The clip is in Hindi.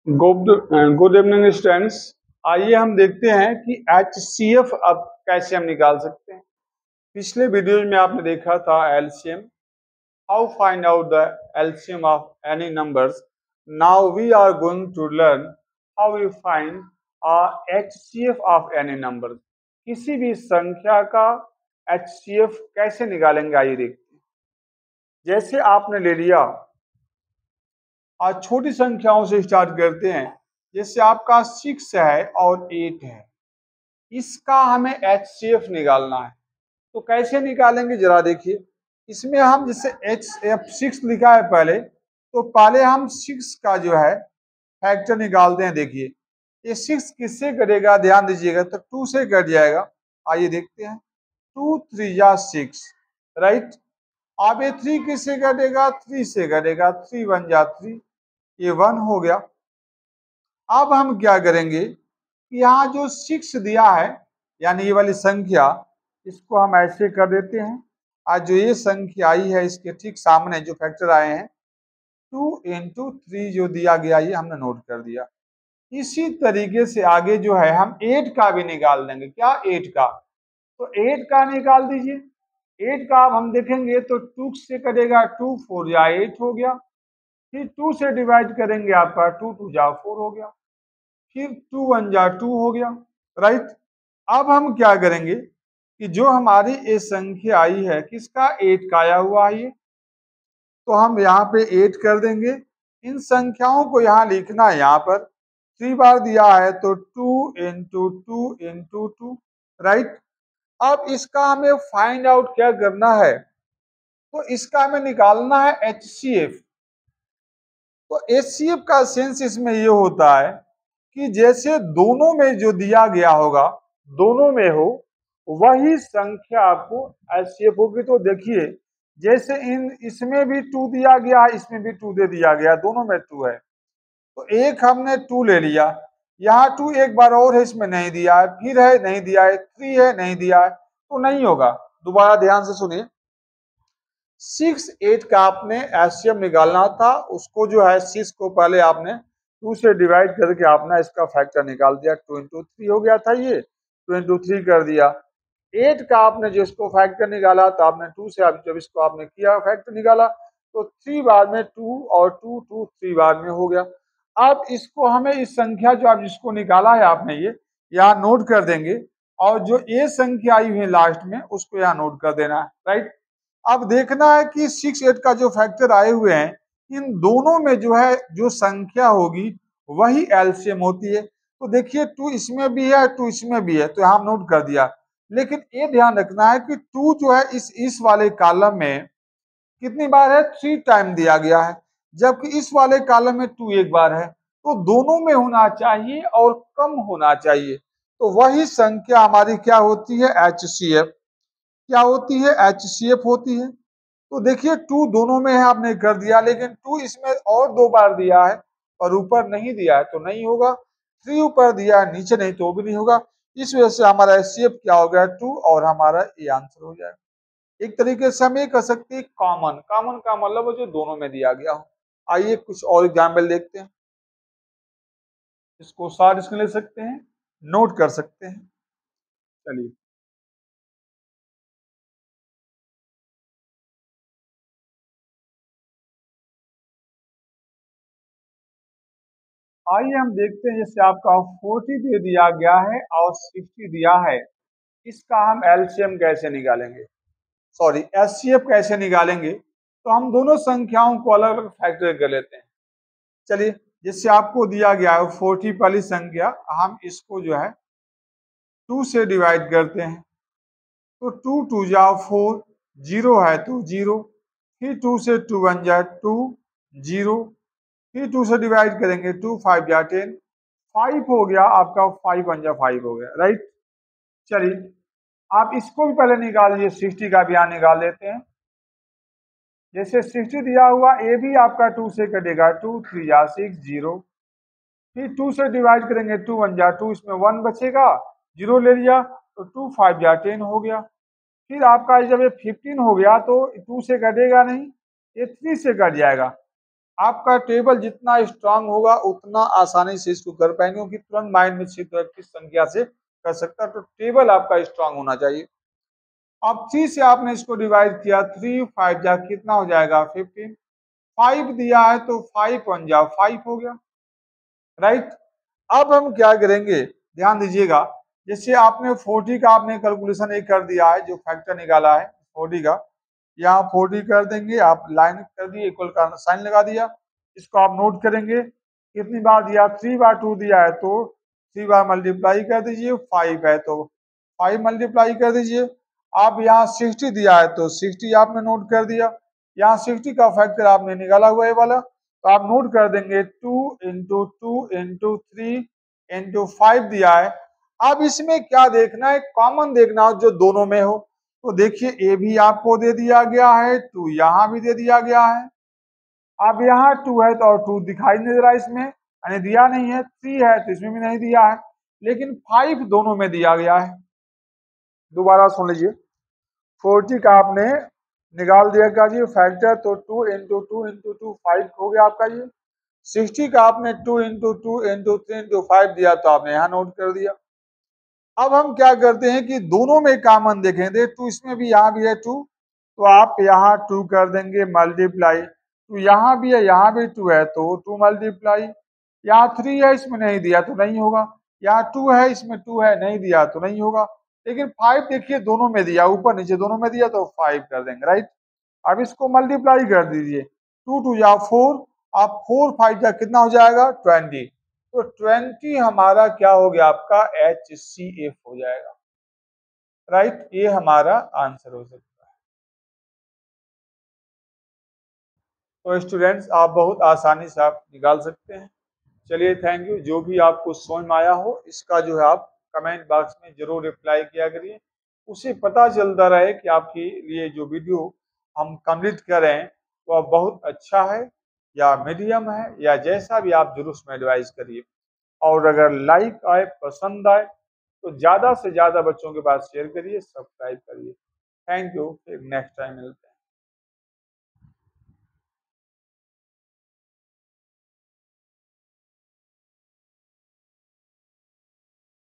Good evening students. आइए हम देखते हैं कि HCF अब कैसे हम निकाल सकते हैं। पिछले वीडियो में आपने देखा था LCM, how find out the LCM of any numbers. Now we are going to learn how we find HCF of any number. किसी भी संख्या का HCF कैसे निकालेंगे, आइए देखते हैं। जैसे आपने ले लिया, आज छोटी संख्याओं से स्टार्ट करते हैं। जैसे आपका 6 है और 8 है, इसका हमें HCF निकालना है। तो कैसे निकालेंगे जरा देखिए। इसमें हम जैसे HF6 लिखा है पहले, तो पहले हम 6 का जो है फैक्टर निकालते हैं। देखिए ये 6 किससे कटेगा, ध्यान दीजिएगा, तो 2 से कट जाएगा। आइए देखते हैं, 2 3 या 6, राइट। अब ये 3 किससे कटेगा, 3 से कटेगा, 3 1 जा 3, ये 1 हो गया। अब हम क्या करेंगे कि यहाँ जो 6 दिया है, यानी ये वाली संख्या, इसको हम ऐसे कर देते हैं। आज जो ये संख्या आई है, इसके ठीक सामने जो फैक्टर आए हैं 2 × 3 जो दिया गया, ये हमने नोट कर दिया। इसी तरीके से आगे जो है हम 8 का भी निकाल देंगे। क्या 8 का, तो 8 का निकाल दीजिए। 8 का अब हम देखेंगे तो 2 से कटेगा, 2 4 या 8 हो गया। फिर 2 से डिवाइड करेंगे, आपका 2 2 जा 4 हो गया। फिर 2 1 जा 2 हो गया, राइट। अब हम क्या करेंगे कि जो हमारी ये संख्या आई है, किसका, 8 का आया हुआ है ये, तो हम यहाँ पे 8 कर देंगे। इन संख्याओं को यहाँ लिखना है, यहाँ पर 3 बार दिया है तो 2 × 2 × 2, राइट। अब इसका हमें फाइंड आउट क्या करना है, तो इसका हमें निकालना है HCF। तो HCF का सेंस इसमें ये होता है कि जैसे दोनों में जो दिया गया होगा, दोनों में हो वही संख्या आपको HCF होगी। तो देखिए जैसे इसमें भी 2 दिया गया है, इसमें भी 2 दे दिया गया, दोनों में 2 है, तो एक हमने 2 ले लिया। यहाँ 2 एक बार और है, इसमें नहीं दिया है, फिर है नहीं दिया है, 3 है नहीं दिया है, तो नहीं होगा। दोबारा ध्यान से सुनिए, 6 8 का आपने HCF निकालना था, उसको जो है 6 को पहले आपने 2 से डिवाइड करके आपने इसका फैक्टर निकाल दिया। 2 × 3 हो गया था, ये 2 × 3 कर दिया। 8 का आपने जो इसको फैक्टर निकाला, तो आपने 2 से जब इसको आपने किया फैक्टर निकाला, तो 3 बार में 2 और 2 2 3 बार में हो गया। अब इसको हमें इस संख्या जो आप जिसको निकाला है आपने, ये यहाँ नोट कर देंगे, और जो ये संख्या आई हुई लास्ट में उसको यहाँ नोट कर देना है, राइट। अब देखना है कि 6 8 का जो फैक्टर आए हुए हैं, इन दोनों में जो है जो संख्या होगी वही एलसीएम होती है। तो देखिए 2 इसमें भी है, 2 इसमें भी है, तो हम नोट कर दिया। लेकिन ये ध्यान रखना है कि 2 जो है इस वाले कॉलम में कितनी बार है, 3 टाइम दिया गया है, जबकि इस वाले कॉलम में 2 एक बार है। तो दोनों में होना चाहिए और कम होना चाहिए, तो वही संख्या हमारी क्या होती है, HCF। क्या होती है, HCF होती है। तो देखिए 2 दोनों में है, आपने कर दिया, लेकिन 2 इसमें और 2 बार दिया है और ऊपर नहीं दिया है, तो नहीं होगा। 3 ऊपर दिया है, नीचे नहीं, तो भी नहीं होगा। इस वजह से हमारा HCF क्या हो गया, 2, और हमारा ये आंसर हो जाएगा। एक तरीके से हम ये कह सकते हैं कॉमन। कॉमन का मतलब जो दोनों में दिया गया हो। आइए कुछ और एग्जाम्पल देखते हैं। इसको शॉर्ट इसमें ले सकते हैं, नोट कर सकते हैं। चलिए आइए हम देखते हैं। जैसे आपका 40 दे दिया गया है और 60 दिया है, इसका हम एलसीएम कैसे निकालेंगे, सॉरी एचसीएफ कैसे निकालेंगे। तो हम दोनों संख्याओं को अलग अलग फैक्टर कर लेते हैं। चलिए, जैसे आपको दिया गया है 40 वाली संख्या, हम इसको जो है 2 से डिवाइड करते हैं। तो 2 2 जा 4, 0 है तो 0, फिर 2 से 2 1 जा 2, 0, फिर 2 से डिवाइड करेंगे, 2 5 जा 10, 5 हो गया आपका, 5 1 जा 5 हो गया, राइट। चलिए आप इसको भी पहले निकाल लीजिए, 60 का भी यहाँ निकाल लेते हैं। जैसे 60 दिया हुआ, ए भी आपका 2 से कटेगा, 2 3 जा 6 0, फिर 2 से डिवाइड करेंगे, 2 1 जा 2, इसमें 1 बचेगा, 0 ले लिया, तो 2 5 जा 10 हो गया। फिर आपका जब ये 15 हो गया, तो 2 से कटेगा नहीं, ये 3 से कट जाएगा, आपका टेबल जितना स्ट्रांग होगा उतना आसानी से इसको कर पाएंगे, क्योंकि तुरंत माइंड में 6 संख्या से कर सकता है। तो टेबल आपका स्ट्रांग होना चाहिए। अब 3 से आपने इसको डिवाइड किया, 3 5 जा कितना हो जाएगा 15। 5 दिया है तो 5 1 जा 5 हो गया, राइट। अब हम क्या करेंगे, ध्यान दीजिएगा। जैसे आपने 40 का आपने कैलकुलेशन एक कर दिया है, जो फैक्टर निकाला है 40 का, यहाँ 40 कर देंगे, आप लाइन कर दिए, इक्वल का साइन लगा दिया। इसको आप नोट करेंगे कितनी बार दिया, 3/2 दिया है तो 3 बार मल्टीप्लाई कर दीजिए, 5 है तो 5 मल्टीप्लाई कर दीजिए। आप यहाँ 60 दिया है तो 60 आपने नोट कर दिया। यहाँ 60 का फैक्टर आपने निकाला हुआ है वाला, तो आप नोट कर देंगे 2 इंटू 2 इंटू 3 इंटू 5 दिया है। अब इसमें क्या देखना है, कॉमन देखना हो जो दोनों में हो। तो देखिए ए भी आपको दे दिया गया है, 2 यहाँ भी दे दिया गया है। अब यहाँ 2 है तो और 2 दिखाई नहीं दे रहा इसमें, यानी दिया नहीं है। 3 है तो इसमें भी नहीं दिया है, लेकिन 5 दोनों में दिया गया है। दोबारा सुन लीजिए, 40 का आपने निकाल दिया क्या जी फैक्टर, तो 2 इंटू 2 इंटू 2 5 हो गया आपका ये। 60 का आपने 2 इंटू 2 इंटू 3 इंटू 5 दिया, तो आपने यहाँ नोट कर दिया। अब हम क्या करते हैं कि दोनों में कॉमन देखेंगे, 2 इसमें भी यहाँ भी है 2, तो आप यहाँ 2 कर देंगे मल्टीप्लाई, तो यहाँ भी है यहाँ भी 2 है तो 2 मल्टीप्लाई। यहाँ 3 है इसमें नहीं दिया तो नहीं होगा, यहाँ 2 है इसमें 2 है नहीं दिया तो नहीं होगा, लेकिन 5 देखिए दोनों में दिया, ऊपर नीचे दोनों में दिया तो 5 कर देंगे, राइट। अब इसको मल्टीप्लाई कर दीजिए, 2 2 या 4, आप 4 5 जा कितना हो जाएगा 20, तो 20 हमारा क्या हो गया आपका HCF हो जाएगा, राइट। ये हमारा आंसर हो सकता है। तो स्टूडेंट्स आप बहुत आसानी से आप निकाल सकते हैं। चलिए थैंक यू। जो भी आपको समझ में आया हो इसका जो है आप कमेंट बॉक्स में जरूर रिप्लाई किया करिए, उसे पता चलता रहे कि आपके लिए जो वीडियो हम कंप्लीट कर रहे हैं वह बहुत अच्छा है या मीडियम है, या जैसा भी आप जरूर उसमें एडवाइस करिए। और अगर लाइक आए, पसंद आए, तो ज़्यादा से ज़्यादा बच्चों के पास शेयर करिए, सब्सक्राइब करिए। थैंक यू, फिर नेक्स्ट टाइम मिलते हैं।